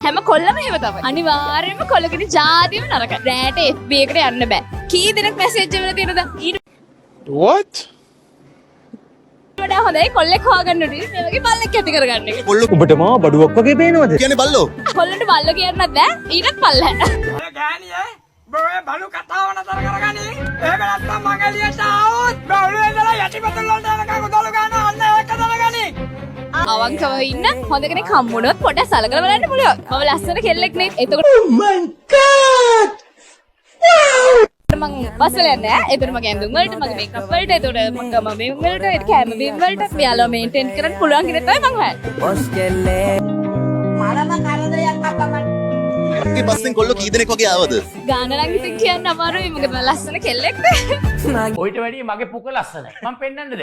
හැම කොල්ලම එහෙම තමයි. අනිවාර්යයෙන්ම කොල්ලකෙනි ජාතියම නරකයි. රෑට FB එකට යන්න බෑ. කී දෙනෙක් මැසේජ් එකවල තියෙනද? What? වඩා හොඳයි කොල්ලෙක් හොයාගන්න උනේ මේ වගේ බල්ලෙක් ඇති කරගන්න එක. කොල්ල උඹට මා බඩුවක් වගේ පේනවද? කියන්නේ බල්ලෝ. කොල්ලන්ට බල්ලෝ කියන්නත් බෑ. ඊටත් පල්ලහැ. අර ගෑණියේ බොය බලු කතාව නතර කරගනි. එහෙම නැත්නම් මං එළියට ආවොත් බවුලේ ඉඳලා යටිපතුල් වලට යනකම් උදළු ගන්න අන්න ඒක දරගනි. අවංකව ඉන්න හොඳ කෙනෙක් හම්බුනොත් පොඩ්ඩක් සලකලා බලන්න පුළුවන්. මම ලස්සන කෙල්ලෙක් නේ. එතකොට මං බස්සල යන්නේ ඈ. එතන මගේ ඇඳුම් වලට මගේ මේකප් වලට එතකොට මම මේ වලට ඒ කැම බීම් වලට මෙයාලා මේන්ටේන් කරන්න පුළුවන් කෙනෙක් තමයි මං හොයන්නේ. ඒ බස්සෙන් කොල්ල කී දෙනෙක් වගේ ආවද? ගාන නම් ඉතින් කියන්න අමාරුයි. මොකද මම ලස්සන කෙල්ලෙක් නේ. ඔයිට වැඩිය මගේ පුක ලස්සනයි. මම පෙන්නන්නද?